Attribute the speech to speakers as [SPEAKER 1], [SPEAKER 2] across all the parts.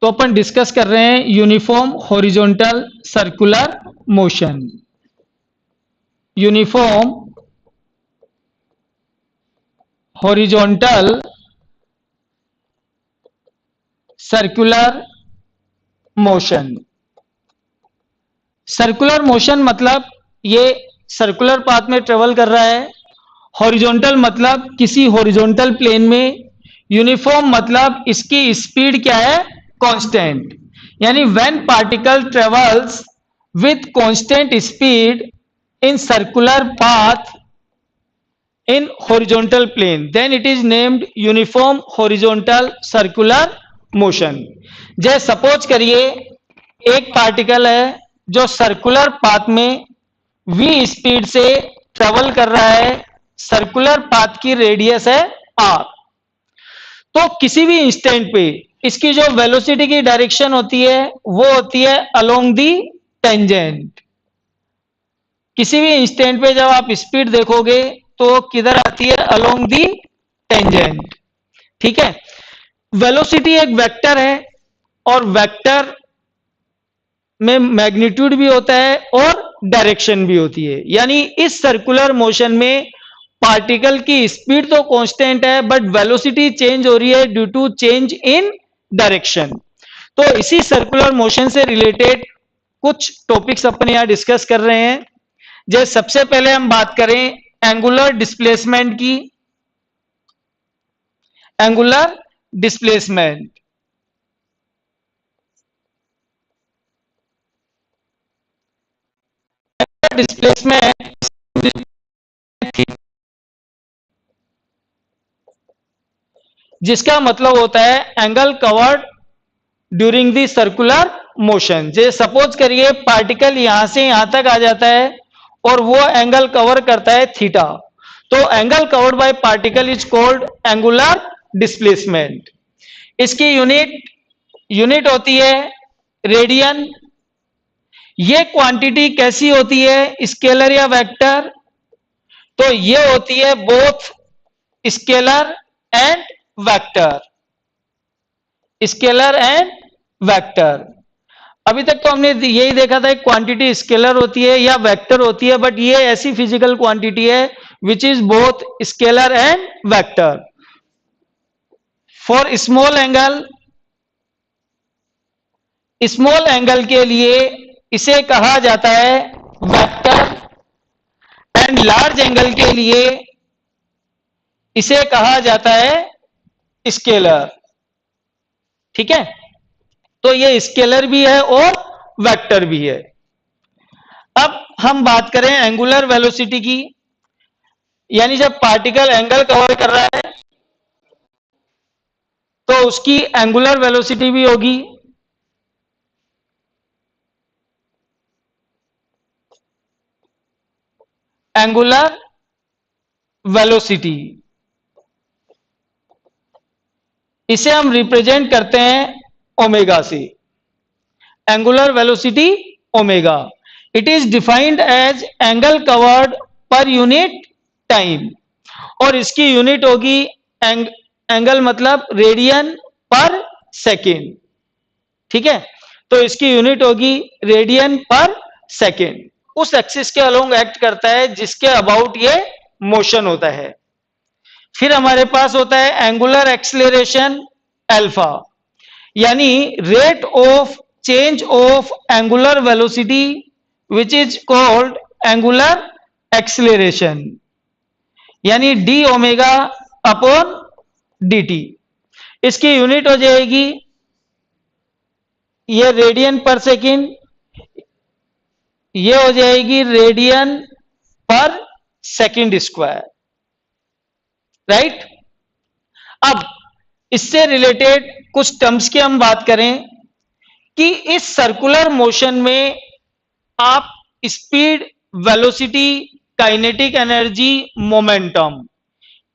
[SPEAKER 1] तो अपन डिस्कस कर रहे हैं uniform horizontal circular motion. Uniform horizontal circular motion. Circular motion मतलब ये सर्कुलर पाथ में ट्रेवल कर रहा है। हॉरिजॉन्टल मतलब किसी हॉरिजॉन्टल प्लेन में। यूनिफॉर्म मतलब इसकी स्पीड क्या है, कांस्टेंट। यानी when particle travels with constant speed in circular path in horizontal plane then it is named uniform horizontal circular motion। जैसे सपोज करिए एक पार्टिकल है जो सर्कुलर पाथ में v स्पीड से ट्रेवल कर रहा है। सर्कुलर पाथ की रेडियस है r। तो किसी भी इंस्टेंट पे इसकी जो वेलोसिटी की डायरेक्शन होती है वो होती है अलोंग दी टेंजेंट। किसी भी इंस्टेंट पे जब आप स्पीड देखोगे तो किधर आती है, अलोंग दी टेंजेंट। ठीक है। वेलोसिटी एक वेक्टर है और वेक्टर में मैग्नीट्यूड भी होता है और डायरेक्शन भी होती है। यानी इस सर्कुलर मोशन में पार्टिकल की स्पीड तो कांस्टेंट है बट वेलोसिटी चेंज हो रही है due to change in direction. तो इसी सर्कुलर मोशन से रिलेटेड कुछ टॉपिक्स अपन यहां डिस्कस कर रहे हैं। जैसे सबसे पहले हम बात करें एंगुलर डिस्प्लेसमेंट की। एंगुलर डिस्प्लेसमेंट डिस्प्लेसमेंट जिसका मतलब होता है angle covered during the circular motion. जैसे सपोज करिए पार्टिकल यहां से यहां तक आ जाता है और वो एंगल कवर करता है थीटा, तो angle covered by particle is called angular displacement. इसकी यूनिट होती है रेडियन। ये क्वांटिटी कैसी होती है, स्केलर या वेक्टर? तो ये होती है both scalar and vector. Scalar and vector. अभी तक तो हमने यही देखा था क्वांटिटी स्केलर होती है या वेक्टर होती है, बट ये ऐसी फिजिकल क्वांटिटी है which is both scalar and vector. For small angle के लिए इसे कहा जाता है वेक्टर एंड लार्ज एंगल के लिए इसे कहा जाता है स्केलर। ठीक है। तो ये स्केलर भी है और वेक्टर भी है। अब हम बात करें एंगुलर वेलोसिटी की, यानी जब पार्टिकल एंगल कवर कर रहा है तो उसकी एंगुलर वेलोसिटी भी होगी। एंगुलर वेलोसिटी इसे हम रिप्रेजेंट करते हैं ओमेगा से। Angular velocity omega. It is defined as angle covered पर यूनिट टाइम और इसकी यूनिट होगी एंगल मतलब रेडियन पर सेकेंड। ठीक है। तो इसकी यूनिट होगी रेडियन पर सेकेंड। उस एक्सिस के अलोंग एक्ट करता है जिसके अबाउट ये मोशन होता है। फिर हमारे पास होता है एंगुलर एक्सीलरेशन अल्फा, यानी rate of change of angular velocity which is called angular acceleration, यानी D omega upon D T. इसकी यूनिट हो जाएगी ये रेडियन पर सेकेंड, ये हो जाएगी रेडियन पर सेकेंड स्क्वायर। राइट। अब इससे रिलेटेड कुछ टर्म्स की हम बात करें कि इस सर्कुलर मोशन में आप speed, velocity, kinetic energy, momentum,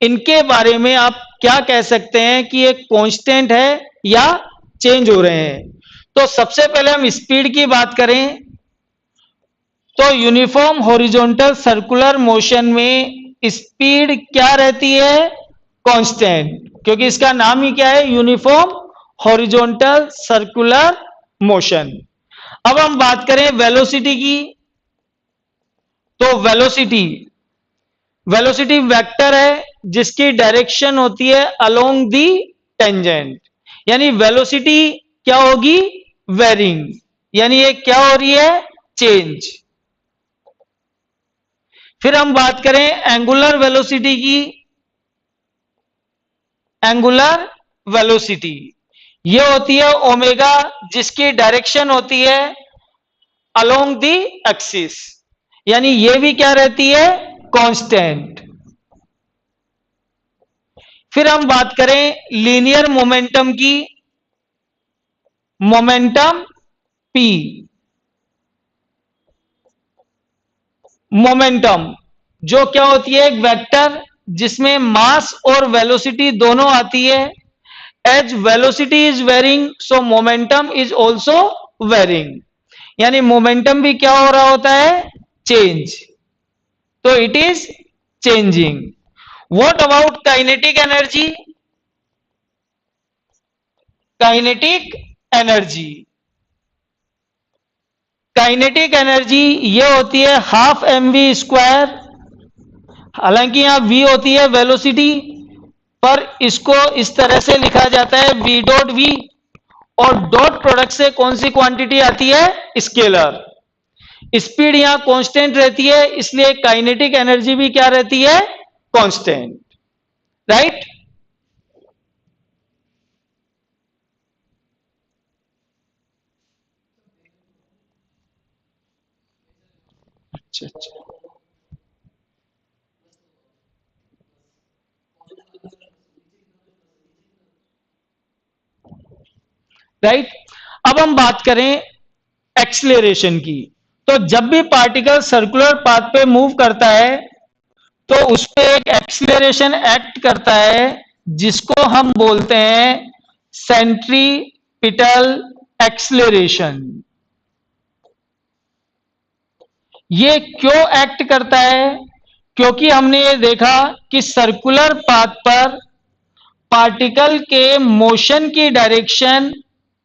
[SPEAKER 1] इनके बारे में आप क्या कह सकते हैं कि ये कांस्टेंट है या चेंज हो रहे हैं। तो सबसे पहले हम स्पीड की बात करें तो यूनिफॉर्म हॉरिजॉन्टल सर्कुलर मोशन में स्पीड क्या रहती है, कांस्टेंट, क्योंकि इसका नाम ही क्या है, यूनिफॉर्म हॉरिजॉन्टल सर्कुलर मोशन। अब हम बात करें वेलोसिटी की, तो वेलोसिटी वेलोसिटी वेक्टर है जिसकी डायरेक्शन होती है अलोंग दी टेंजेंट, यानी वेलोसिटी क्या होगी, वेरिंग, यानी ये क्या हो रही है, चेंज। फिर हम बात करें एंगुलर वेलोसिटी की, एंगुलर वेलोसिटी ये होती है ओमेगा जिसकी डायरेक्शन होती है अलोंग दी एक्सिस, यानी ये भी क्या रहती है, कांस्टेंट। फिर हम बात करें लीनियर मोमेंटम की, मोमेंटम पी, मोमेंटम जो क्या होती है, एक वेक्टर जिसमें मास और वेलोसिटी दोनों आती है। As velocity is varying so momentum is also varying, यानी मोमेंटम भी क्या हो रहा होता है, चेंज, तो it is changing. What about kinetic energy, kinetic energy, kinetic energy ये होती है हाफ एम वी स्क्वायर, हालांकि यहां वी होती है वेलोसिटी, पर इसको इस तरह से लिखा जाता है वी डॉट वी, और डॉट प्रोडक्ट से कौन सी क्वांटिटी आती है, स्केलर। स्पीड यहां कांस्टेंट रहती है, इसलिए काइनेटिक एनर्जी भी क्या रहती है, कांस्टेंट, राइट। अच्छा अच्छा, राइट। अब हम बात करें एक्सलेरेशन की, तो जब भी पार्टिकल सर्कुलर पाथ पे मूव करता है तो उस पे एक एक्सलेरेशन एक्ट करता है जिसको हम बोलते हैं सेंट्रीपिटल एक्सलेरेशन। ये क्यों एक्ट करता है, क्योंकि हमने ये देखा कि सर्कुलर पाथ पर पार्टिकल के मोशन की डायरेक्शन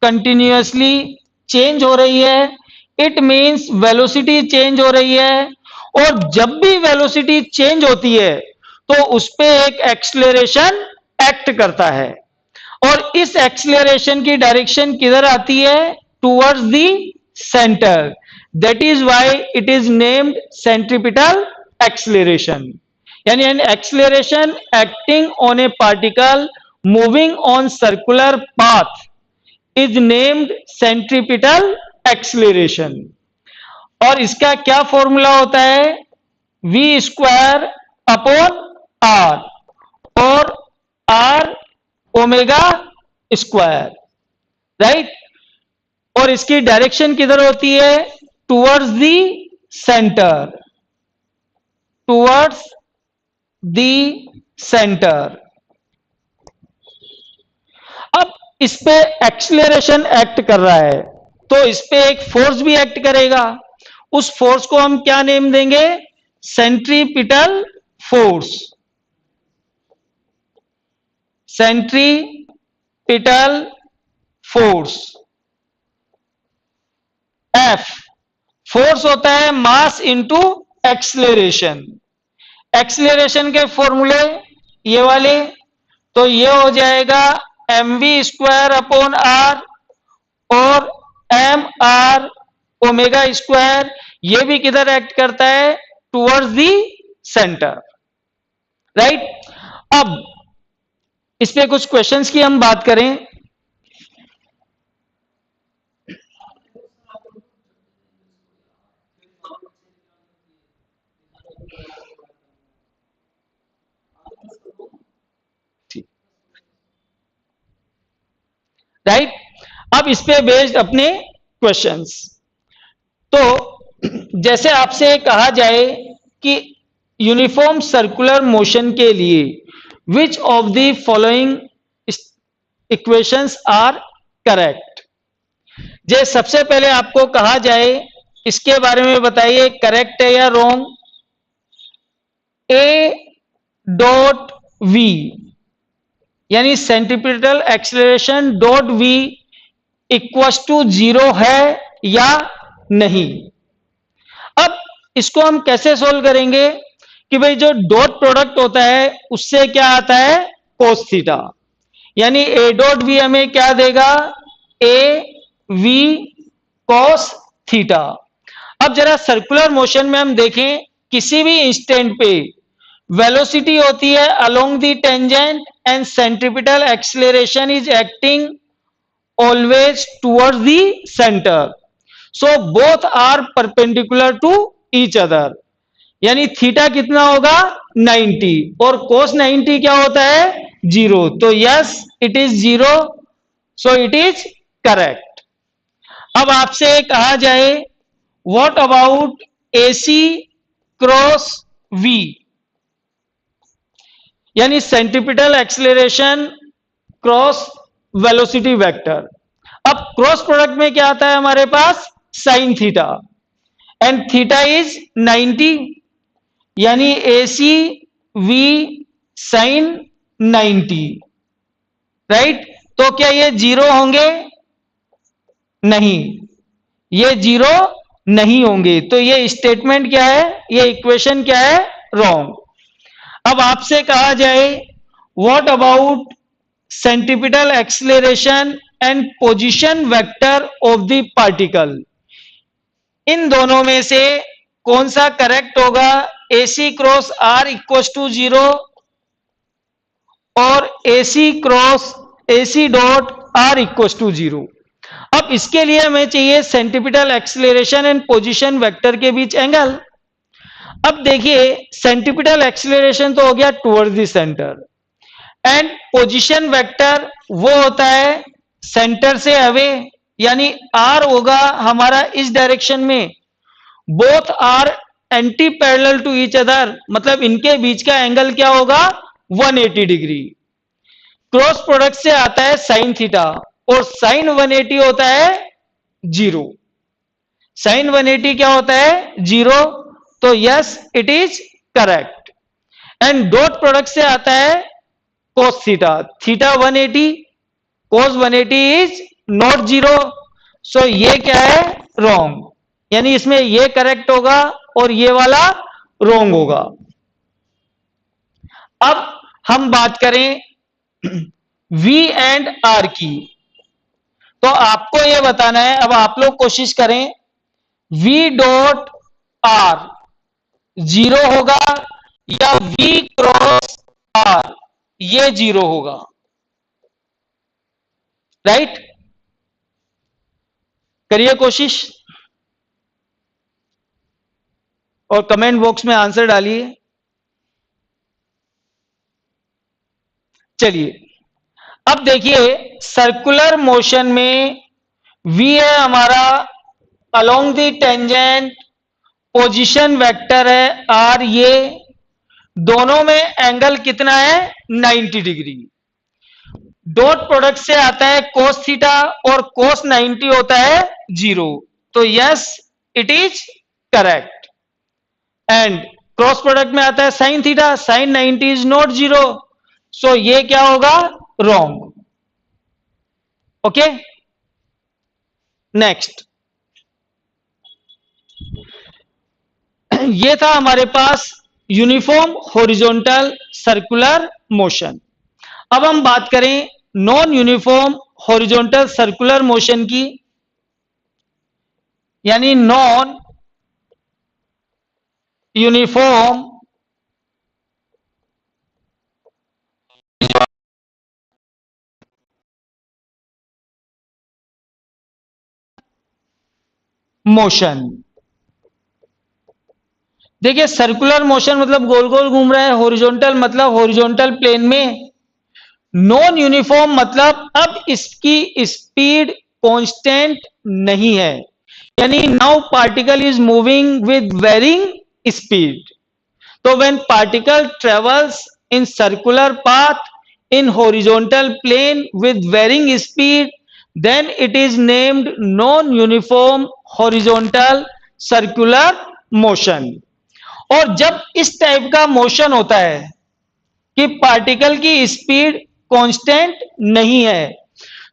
[SPEAKER 1] कंटिन्यूअसली चेंज हो रही है, इट मींस वेलोसिटी चेंज हो रही है, और जब भी वेलोसिटी चेंज होती है तो उस पे एक एक्सलेरेशन एक्ट करता है, और इस एक्सलेरेशन की डायरेक्शन किधर आती है, towards the centre, that is why it is named centripetal acceleration, यानी an acceleration acting on a particle moving on circular path is named centripetal acceleration। और इसका क्या फॉर्मूला होता है, v स्क्वायर अपॉन r, और r ओमेगा स्क्वायर, राइट। और इसकी direction किधर होती है, towards the centre, towards the centre. अब इस पे एक्सलेरेशन एक्ट कर रहा है तो इस पे एक फोर्स भी एक्ट करेगा, उस फोर्स को हम क्या नेम देंगे, centripetal force, centripetal force. F force होता है मास इंटू एक्सलेरेशन, एक्सलेरेशन के फॉर्मूले ये वाले, तो ये हो जाएगा M V square upon R, और एम आर ओमेगा स्क्वायर, ये भी किधर एक्ट करता है, टुवर्ड्स दी सेंटर, राइट। अब इस पे कुछ क्वेश्चंस की हम बात करें, राइट। अब इस पे बेस्ड अपने क्वेश्चंस, तो जैसे आपसे कहा जाए कि यूनिफॉर्म सर्कुलर मोशन के लिए which of the following equations are correct, जे सबसे पहले आपको कहा जाए इसके बारे में बताइए करेक्ट है या रॉन्ग। ए डॉट वी यानी centripetal acceleration dot V equals to 0 है या नहीं। अब इसको हम कैसे सोल्व करेंगे कि भाई जो डॉट प्रोडक्ट होता है उससे क्या आता है, कोस थीटा, यानी ए डॉट वी हमें क्या देगा, ए वी कॉस थीटा। अब जरा सर्कुलर मोशन में हम देखें, किसी भी इंस्टेंट पे वेलोसिटी होती है along the tangent and centripetal acceleration is acting always towards the centre, so both are perpendicular to each other, यानी थीटा कितना होगा 90 और कोस 90 क्या होता है 0, तो yes it is 0, so it is correct. अब आपसे कहा जाए what about AC cross V, यानी centripetal acceleration cross velocity vector. अब क्रॉस प्रोडक्ट में क्या आता है हमारे पास, sine theta, and theta is 90, यानी AC V साइन 90, राइट। तो क्या ये 0 होंगे, नहीं, ये 0 नहीं होंगे, तो ये स्टेटमेंट क्या है, ये इक्वेशन क्या है, रॉन्ग। अब आपसे कहा जाए what about centripetal acceleration and position vector of the particle, इन दोनों में से कौन सा करेक्ट होगा, AC cross R equal to 0 और AC dot R equal to 0। अब इसके लिए हमें चाहिए centripetal acceleration and position vector के बीच एंगल। अब देखिए सेंट्रीपिटल एक्सीलरेशन तो हो गया towards the centre, and position vector वो होता है सेंटर से अवे, यानी R होगा हमारा इस डायरेक्शन में, both are anti parallel to each other, मतलब इनके बीच का एंगल क्या होगा 180 डिग्री। क्रॉस प्रोडक्ट से आता है साइन थीटा और साइन 180 होता है 0, साइन 180 क्या होता है 0, तो yes it is correct. And dot product से आता है cos theta, theta 180, cos 180 is not 0, so ये क्या है रॉन्ग, यानी इसमें ये करेक्ट होगा और ये वाला रॉन्ग होगा। अब हम बात करें V एंड R की, तो आपको यह बताना है, अब आप लोग कोशिश करें V डॉट R 0 होगा या V क्रॉस R ये 0 होगा, राइट। करिए कोशिश और कमेंट बॉक्स में आंसर डालिए। चलिए अब देखिए सर्कुलर मोशन में V है हमारा along the tangent, position vector है R, ये दोनों में एंगल कितना है 90 डिग्री। डॉट प्रोडक्ट से आता है कोस थीटा और कोस 90 होता है 0, तो yes it is correct. And cross product में आता है sine theta, sine 90 is not 0, so ये क्या होगा रॉन्ग। ओके, नेक्स्ट, ये था हमारे पास यूनिफॉर्म हॉरिजॉन्टल सर्कुलर मोशन। अब हम बात करें non uniform horizontal circular motion की, यानी नॉन यूनिफॉर्म मोशन। देखिए सर्कुलर मोशन मतलब गोल गोल घूम रहा है, हॉरिजॉन्टल मतलब हॉरिजॉन्टल प्लेन में, नॉन यूनिफॉर्म मतलब अब इसकी स्पीड कांस्टेंट नहीं है, यानी now particle is moving with varying speed. तो when particle travels in circular path in horizontal plane with varying speed, then it is named non-uniform horizontal circular motion। और जब इस टाइप का मोशन होता है कि पार्टिकल की स्पीड कांस्टेंट नहीं है।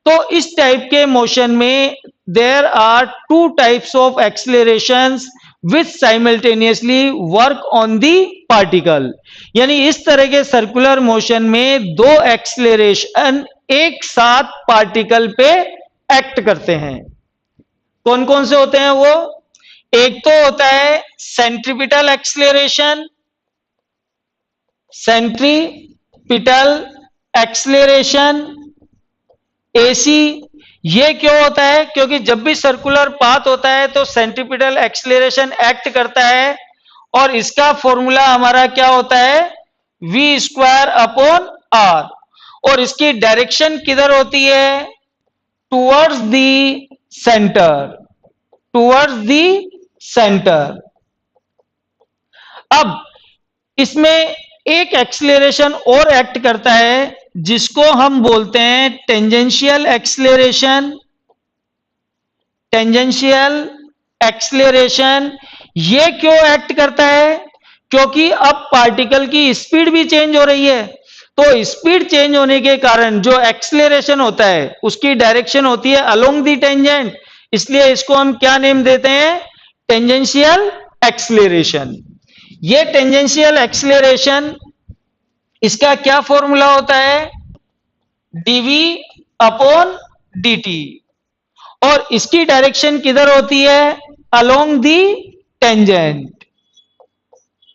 [SPEAKER 1] तो इस टाइप के मोशन में there are two types of accelerations which simultaneously work on the particle. यानी इस तरह के सर्कुलर मोशन में दो एक्सीलरेशन एक साथ पार्टिकल पे एक्ट करते हैं। कौन कौन से होते हैं वो? एक तो होता है centripetal acceleration, centripetal acceleration AC. ये क्यों होता है? क्योंकि जब भी सर्कुलर पाथ होता है तो सेंट्रीपिटल एक्सीलरेशन एक्ट करता है और इसका फॉर्मूला हमारा क्या होता है? V square upon R. और इसकी डायरेक्शन किधर होती है? Towards the centre, towards the centre. अब इसमें एक एक्सीलरेशन और एक्ट करता है जिसको हम बोलते हैं टेंजेंशियल एक्सीलरेशन। टेंजेंशियल एक्सीलरेशन ये क्यों एक्ट करता है? क्योंकि अब पार्टिकल की स्पीड भी चेंज हो रही है। तो स्पीड चेंज होने के कारण जो एक्सीलरेशन होता है उसकी डायरेक्शन होती है अलोंग दी टेंजेंट, इसलिए इसको हम क्या नेम देते हैं? Tangential acceleration. ये टेंजेंशियल एक्सीलरेशन, इसका क्या फॉर्मूला होता है? Dv upon dt. और इसकी डायरेक्शन किधर होती है? Along the tangent,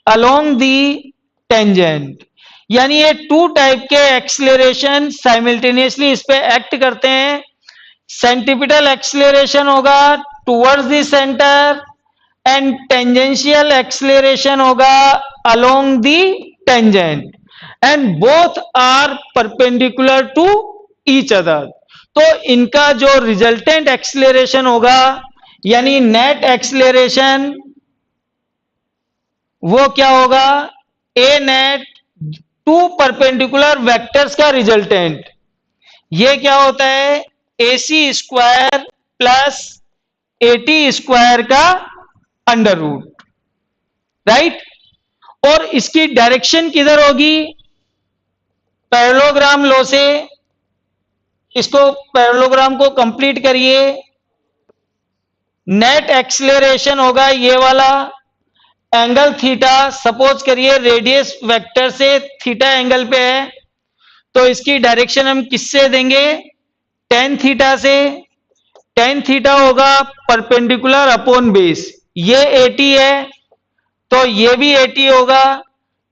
[SPEAKER 1] along the tangent. यानी ये टू टाइप के एक्सीलरेशन साइमल्टेनियसली इस पे एक्ट करते हैं। सेंट्रीपिटल एक्सीलरेशन होगा towards the centre and tangential acceleration होगा along the tangent and both are perpendicular to each other. तो इनका जो रिजल्टेंट एक्सीलरेशन होगा यानी नेट एक्सीलरेशन वो क्या होगा? ए नेट टू परपेंडिकुलर वेक्टर्स का रिजल्टेंट। ये क्या होता है? AC square plus AT square का अंडर रूट, राइट। और इसकी डायरेक्शन किधर होगी? पैरेललोग्राम लॉ से इसको पैरेललोग्राम को कंप्लीट करिए। नेट एक्सीलरेशन होगा ये वाला, एंगल थीटा, सपोज करिए रेडियस वेक्टर से थीटा एंगल पे है तो इसकी डायरेक्शन हम किससे देंगे? टेन थीटा से। टेन थीटा होगा परपेंडिकुलर अपॉन बेस। ये 80 है तो ये भी 80 होगा,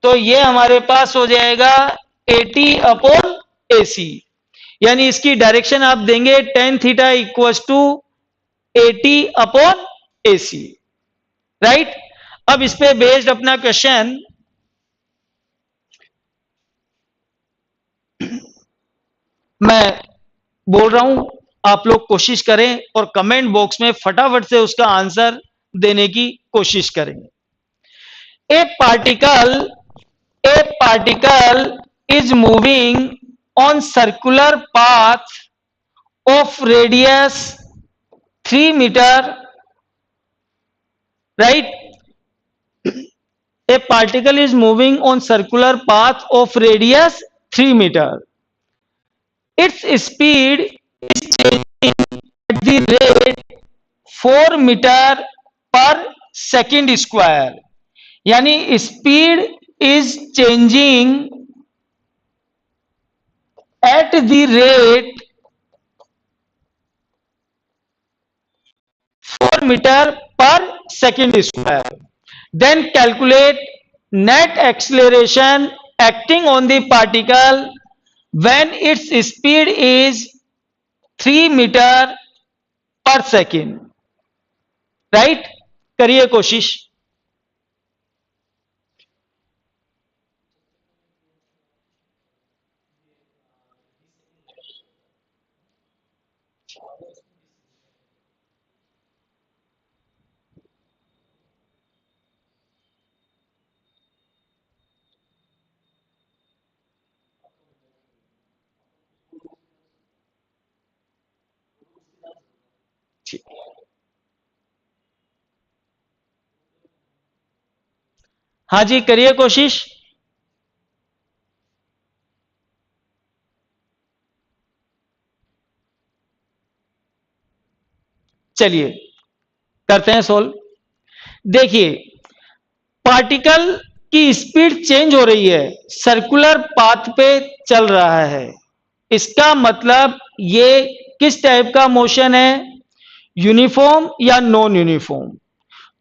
[SPEAKER 1] तो ये हमारे पास हो जाएगा 80 अपॉन AC। यानी इसकी डायरेक्शन आप देंगे tan theta equal to 80 upon AC, right. अब इस पे बेस्ड अपना क्वेश्चन मैं बोल रहा हूं, आप लोग कोशिश करें और कमेंट बॉक्स में फटाफट से उसका आंसर देने की कोशिश करें। A particle is moving on circular path of radius 3 metre, right. A particle is moving on circular path of radius 3 meter. Its speed is changing at the rate 4 meter per second square. यानी speed is changing at the rate 4 meter per second square. Then calculate net acceleration acting on the particle when its speed is 3 meter per second, right। करिए कोशिश। हाँ जी, करिए कोशिश। चलिए करते हैं solve. देखिए पार्टिकल की स्पीड चेंज हो रही है, सर्कुलर पाथ पे चल रहा है, इसका मतलब ये किस टाइप का मोशन है, यूनिफॉर्म या नॉन यूनिफॉर्म।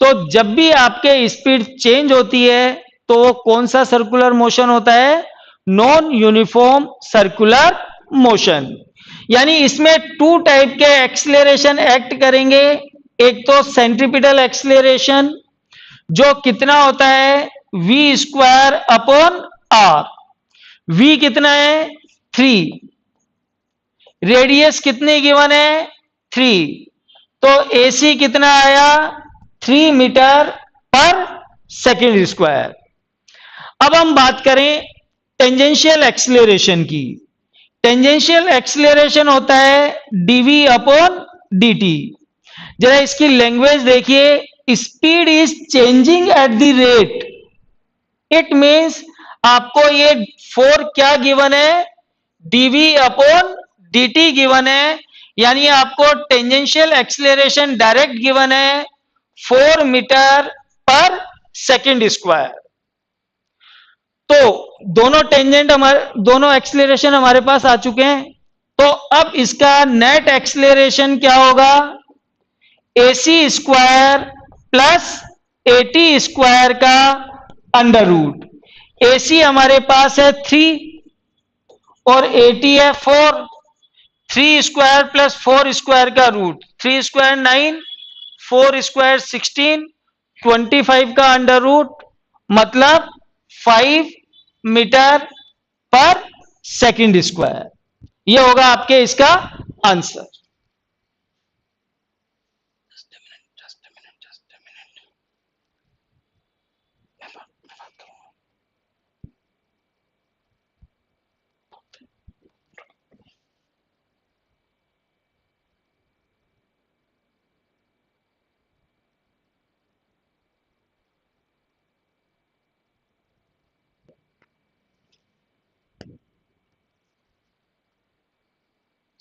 [SPEAKER 1] तो जब भी आपके स्पीड चेंज होती है तो वो कौन सा सर्कुलर मोशन होता है, नॉन यूनिफॉर्म सर्कुलर मोशन। यानी इसमें टू टाइप के एक्सीलरेशन एक्ट करेंगे। एक तो सेंट्रीपिटल एक्सीलरेशन जो कितना होता है v square upon R. v कितना है 3, रेडियस कितनी गिवन है 3, तो AC कितना आया 3 मीटर पर सेकेंड स्क्वायर। अब हम बात करें टेंजेंशियल एक्सीलरेशन की। टेंजेंशियल एक्सीलरेशन होता है dv अपॉन dt। जरा इसकी लैंग्वेज देखिए, speed is changing at the rate, it means आपको ये 4 क्या गिवन है, dv अपॉन dt गिवन है, यानी आपको टेंजेंशियल एक्सीलरेशन डायरेक्ट गिवन है 4 मीटर पर सेकेंड स्क्वायर। तो दोनों टेंजेंट हमारे, दोनों एक्सीलरेशन हमारे पास आ चुके हैं। तो अब इसका नेट एक्सीलरेशन क्या होगा, AC square plus AT square का अंडर रूट। AC हमारे पास है 3 और AT है 4, 3 स्क्वायर प्लस 4 स्क्वायर का रूट, 3 स्क्वायर 9, 4 स्क्वायर 16, 25 का अंडर रूट, मतलब 5 मीटर पर सेकेंड स्क्वायर। ये होगा आपके इसका आंसर।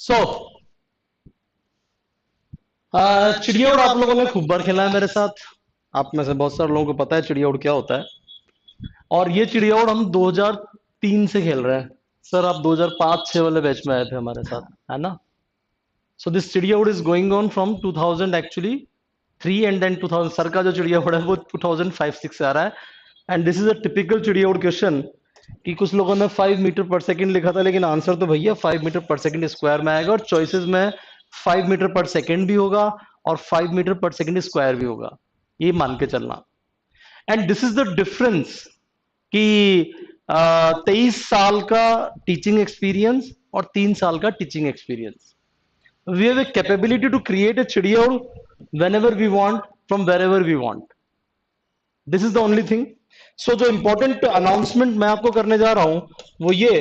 [SPEAKER 2] सो चिड़िया उड़ आप लोगों ने खूब बार खेला है मेरे साथ। आप में से बहुत सारे लोगों को पता है चिड़िया उड़ क्या होता है। और ये चिड़िया उड़ हम 2003 से खेल रहे हैं। सर आप 2005-6 वाले बैच में आए थे हमारे साथ, है ना। सो दिस चिड़िया उड़ is going on from 2000 actually 3 and then 2000। Sir का जो चिड़िया उड़ है वो 2005-6 से आ रहा है। And this is a typical चिड़िया उड़ क्वेश्चन कि कुछ लोगों ने 5 मीटर पर सेकंड लिखा था, लेकिन आंसर तो भैया 5 मीटर पर सेकंड स्क्वायर में आएगा। और चॉइसेस में 5 मीटर पर सेकंड भी होगा और 5 मीटर पर सेकंड स्क्वायर भी होगा, ये मान के चलना। And this is the difference कि 23 साल का टीचिंग एक्सपीरियंस और 3 साल का teaching experience. We have a capability to create a चिड़िया उड़ whenever we want from wherever we want. This is the only thing. So जो important announcement मैं आपको करने जा रहा हूं वो ये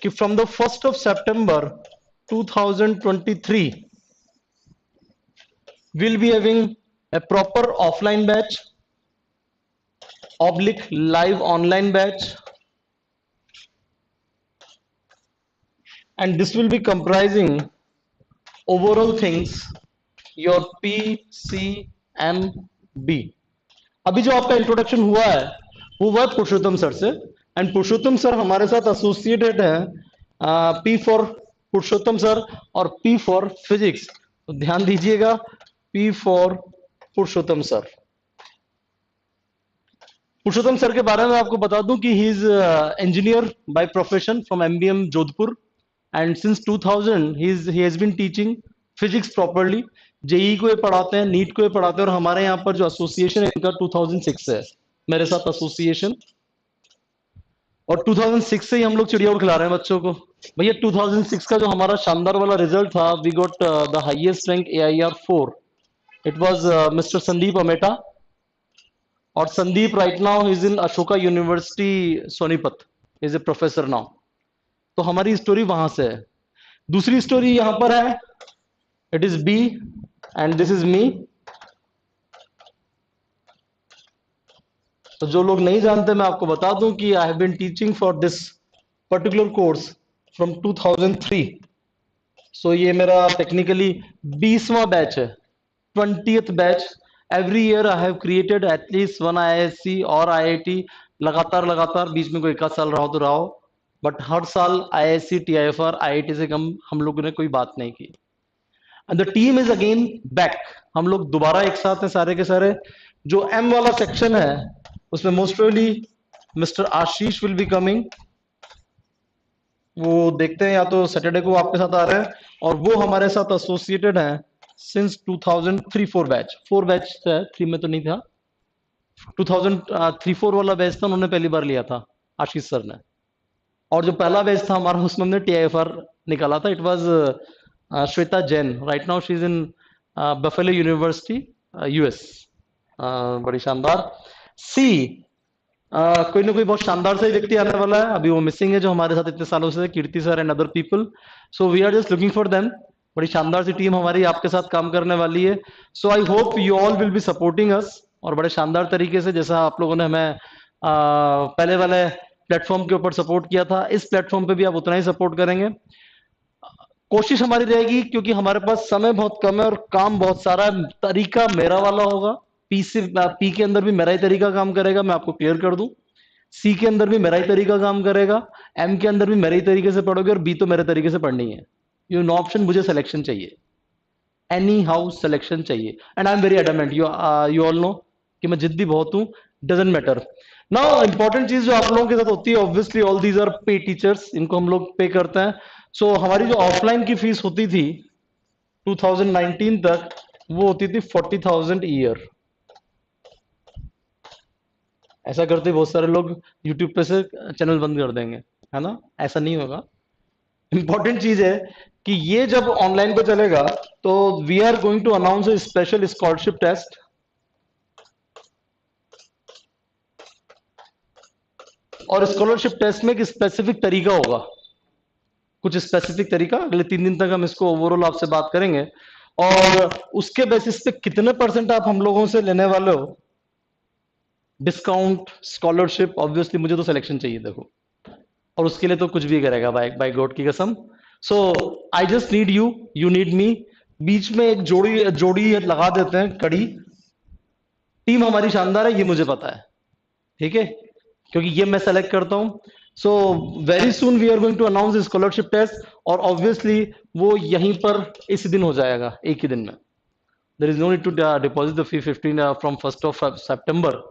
[SPEAKER 2] कि from the 1st of September 2023 we'll be having a proper offline batch oblique live online batch, and this will be comprising overall things your PCMB। अभी जो आपका इंट्रोडक्शन हुआ है वो हुआ पुरुषोत्तम सर से। एंड पुरुषोत्तम सर हमारे साथ एसोसिएटेड है P फॉर पुरुषोत्तम सर और P फॉर फिजिक्स। तो ध्यान दीजिएगा, P for Purushottam sir. Purushottam sir के बारे में आपको बता दूं कि he is engineer by profession from MBM Jodhpur and since 2000 he has been teaching physics properly. JEE को ये पढ़ाते हैं, नीट को ये पढ़ाते हैं। और हमारे यहाँ पर जो एसोसिएशन है इनका 2006 से है मेरे साथ एसोसिएशन, और 2006 से ही हम लोग चिड़िया उड़ खिला रहे हैं बच्चों को। भैया 2006 का जो हमारा शानदार वाला रिजल्ट था, we got the highest rank AIR 4। It was mister Sandeep Ameta, और Sandeep right now is in Ashoka university Sonipat, is a professor now. तो हमारी स्टोरी वहां से है। दूसरी स्टोरी यहां पर है, it is B and this is me. तो जो लोग नहीं जानते मैं आपको बता दूं कि I have been teaching for this particular course from 2003। सो ये मेरा टेक्निकली 20वां बैच है। 20th batch. Every year I have created at least one IISc और IIT. लगातार बीच में कोई एक साल रहा हो तो रहा हो, बट हर साल IISc, TIFR, IIT से कम हम लोगों ने कोई बात नहीं की. And the team is again back. हम लोग दोबारा एक साथ हैं सारे के सारे. जो M वाला सेक्शन है उसमें most probably mister Ashish will be coming. वो देखते हैं, या तो सैटरडे को आपके साथ आ रहे हैं, और वो हमारे साथ एसोसिएटेड हैं सिंस 2003-4 बैच. 4 बैच है, 3 में तो नहीं था. 2003-4 वाला बैच था, उन्होंने पहली बार लिया था आशीष सर ने. और जो पहला बैच था हमारा उसमें हमने TIFR निकाला था. It was Shweta Jain. Right now she is in buffalo university, US. बड़ी शानदार. सी कोई ना कोई बहुत शानदार सा व्यक्ति आने वाला है. अभी वो मिसिंग है जो हमारे साथ इतने सालों से, Kirti sir and other people. So we are just looking for them. बड़ी शानदार सी टीम हमारी आपके साथ काम करने वाली है. So I hope you all will be supporting us, और बड़े शानदार तरीके से, जैसा आप लोगों ने हमें पहले वाले प्लेटफॉर्म के ऊपर सपोर्ट किया था, इस प्लेटफॉर्म पे भी आप उतना ही सपोर्ट करेंगे. कोशिश हमारी रहेगी, क्योंकि हमारे पास समय बहुत कम है और काम बहुत सारा है. तरीका मेरा वाला होगा. पी के अंदर भी मेरा ही तरीका काम करेगा, मैं आपको क्लियर कर दूं. सी के अंदर भी मेरा ही तरीका काम करेगा. M के अंदर भी मेरे ही तरीके से पढ़ोगे, और B तो मेरे तरीके से पढ़नी है. यू नो ऑप्शन, मुझे सिलेक्शन चाहिए, एनी हाउ सिलेक्शन चाहिए. And I am very adamant. You all know कि मैं जिद्दी बहुत हूं. Doesn't matter. नाउ इंपॉर्टेंट चीज जो आप लोगों के साथ होती है, ऑब्वियसली ऑल दीज आर पे टीचर्स. इनको हम लोग पे करते हैं. सो हमारी जो ऑफलाइन की फीस होती थी 2019 तक, वो होती थी 40,000 ईयर. ऐसा करते बहुत सारे लोग YouTube पे से चैनल बंद कर देंगे, है ना. ऐसा नहीं होगा. इंपॉर्टेंट चीज है कि ये जब ऑनलाइन पे चलेगा तो we are going to announce a special scholarship test. और स्कॉलरशिप टेस्ट में एक स्पेसिफिक तरीका होगा, कुछ स्पेसिफिक तरीका. अगले 3 दिन तक हम इसको ओवरऑल आपसे बात करेंगे, और उसके बेसिस पे कितने % आप हम लोगों से लेने वाले हो डिस्काउंट, स्कॉलरशिप. ऑब्वियसली मुझे तो सिलेक्शन चाहिए, देखो, और उसके लिए तो कुछ भी करेगा बाय गॉड की कसम. So I just need you, you need me. बीच में एक जोड़ी लगा देते हैं, कड़ी. टीम हमारी शानदार है, ये मुझे पता है, ठीक है, क्योंकि ये मैं सेलेक्ट करता हूं. So very soon we are going to announce scholarship test, और ऑब्वियसली वो यहीं पर इस दिन हो जाएगा, एक ही दिन में. There is no need to deposit the fee 15 from 1 September.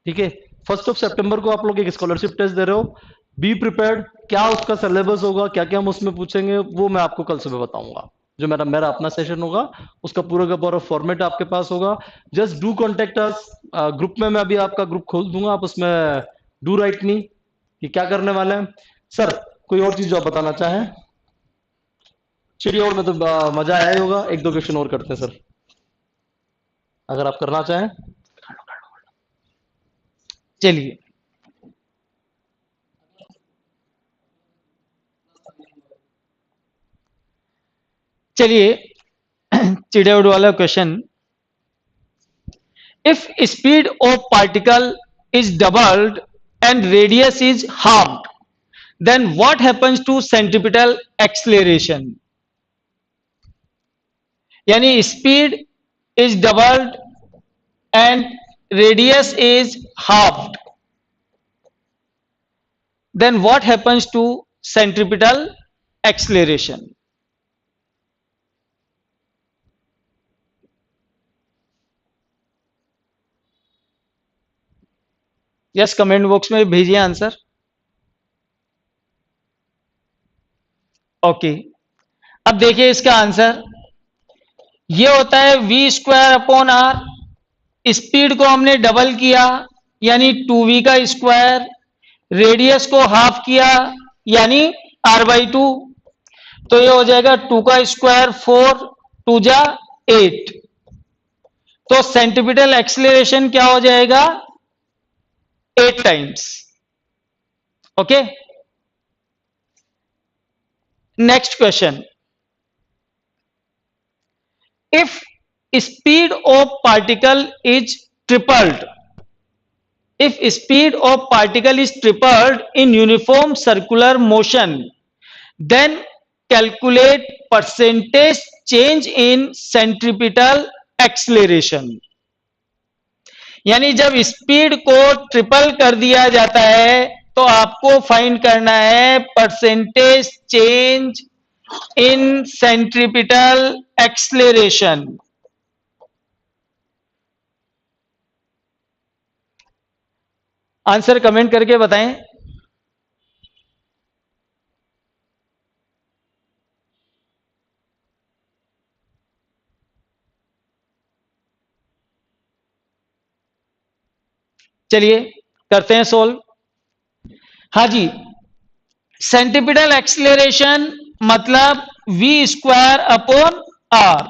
[SPEAKER 2] ठीक है, 1 सितंबर को आप लोग एक स्कॉलरशिप टेस्ट दे रहे हो. Be prepared. क्या उसका सिलेबस होगा, क्या क्या हम उसमें पूछेंगे, वो मैं आपको कल सुबह बताऊंगा. जो मेरा अपना सेशन होगा, उसका पूरा का पूरा फॉर्मेट आपके पास होगा. Just do contact us. Group में मैं अभी आपका ग्रुप खोल दूंगा, आप उसमें डू राइट मी कि क्या करने वाले हैं. सर कोई और चीज जो आप बताना चाहें? चिड़िया में तो मजा आया ही होगा. 1-2 क्वेश्चन और करते हैं सर, अगर आप करना चाहें.
[SPEAKER 1] चलिए, चिड़ियाउड वाला question. If speed of particle is doubled and radius is halved, then what happens to centripetal acceleration? यानी speed is doubled and radius is halved, then what happens to centripetal acceleration? Yes, comment box में भेजिए answer. Okay, अब देखिए इसका answer. ये होता है v²/r. Speed को हमने डबल किया यानी 2v का स्क्वायर, रेडियस को हाफ किया यानी r/2. तो ये हो जाएगा 2 का स्क्वायर 4, 2 जा 8. तो सेंट्रीपिटल एक्सीलरेशन क्या हो जाएगा? 8 times. Okay, next question. If speed of particle is tripled, if speed of particle is tripled in uniform circular motion, then calculate percentage change in centripetal acceleration. यानी जब स्पीड को triple कर दिया जाता है तो आपको फाइंड करना है percentage change in centripetal acceleration. Answer comment करके बताएं। चलिए करते हैं सोल्व। हाँ जी, सेंट्रीपिटल एक्सलेरेशन मतलब v स्क्वायर अपॉन आर।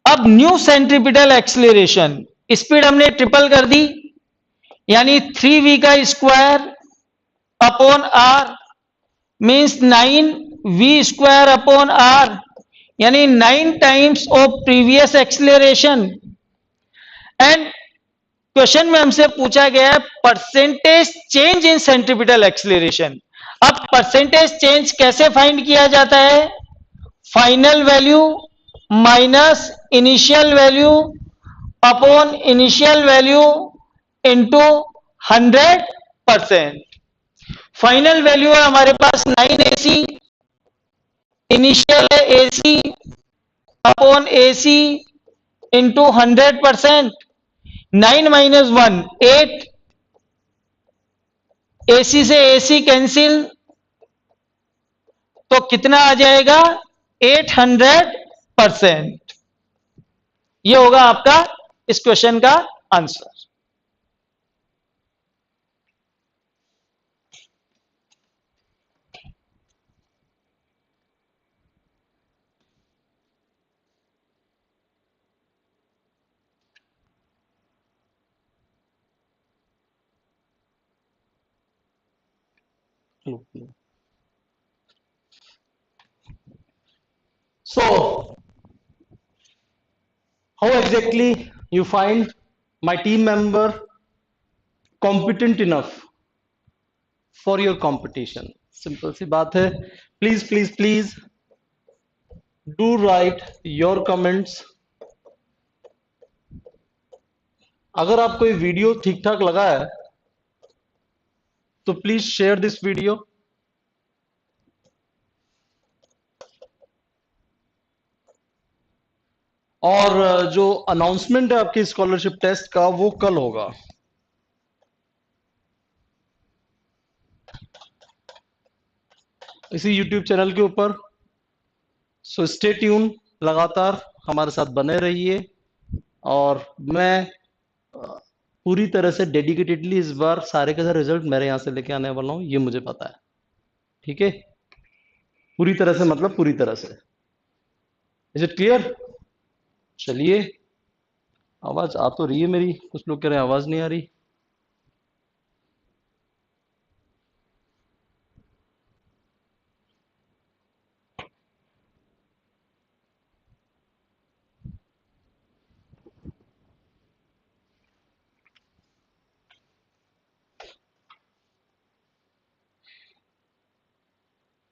[SPEAKER 1] अब न्यू सेंट्रीपिटल एक्सलेरेशन, स्पीड हमने ट्रिपल कर दी, यानी 3v का square upon R means 9v square upon R, यानी 9 times of previous acceleration. And question में हमसे पूछा गया है percentage change in centripetal acceleration. अब परसेंटेज चेंज कैसे फाइंड किया जाता है? Final value minus initial value upon initial value into 100%। Final value है हमारे पास 9ac, इनिशियल है ac upon ac into 100%। 9 minus 1 8, AC से AC कैंसिल, तो कितना आ जाएगा 800%। ये होगा आपका इस क्वेश्चन का answer.
[SPEAKER 2] So, how exactly you find my team member competent enough for your competition? Simple सी बात है। Please, please, please do write your comments. अगर आपको ये वीडियो ठीक ठाक लगा है तो प्लीज शेयर दिस वीडियो। और जो अनाउंसमेंट है आपके स्कॉलरशिप टेस्ट का वो कल होगा। इसी YouTube चैनल के ऊपर। सो स्टे ट्यून, लगातार हमारे साथ बने रहिए। और मैं पूरी तरह से डेडिकेटेडली इस बार सारे के सारे रिजल्ट मेरे यहाँ से लेके आने वाला हूँ, ये मुझे पता है। ठीक है, पूरी तरह से मतलब पूरी तरह से। Is it clear? चलिए, आवाज आ तो रही है मेरी, कुछ लोग कह रहे हैं आवाज नहीं आ रही।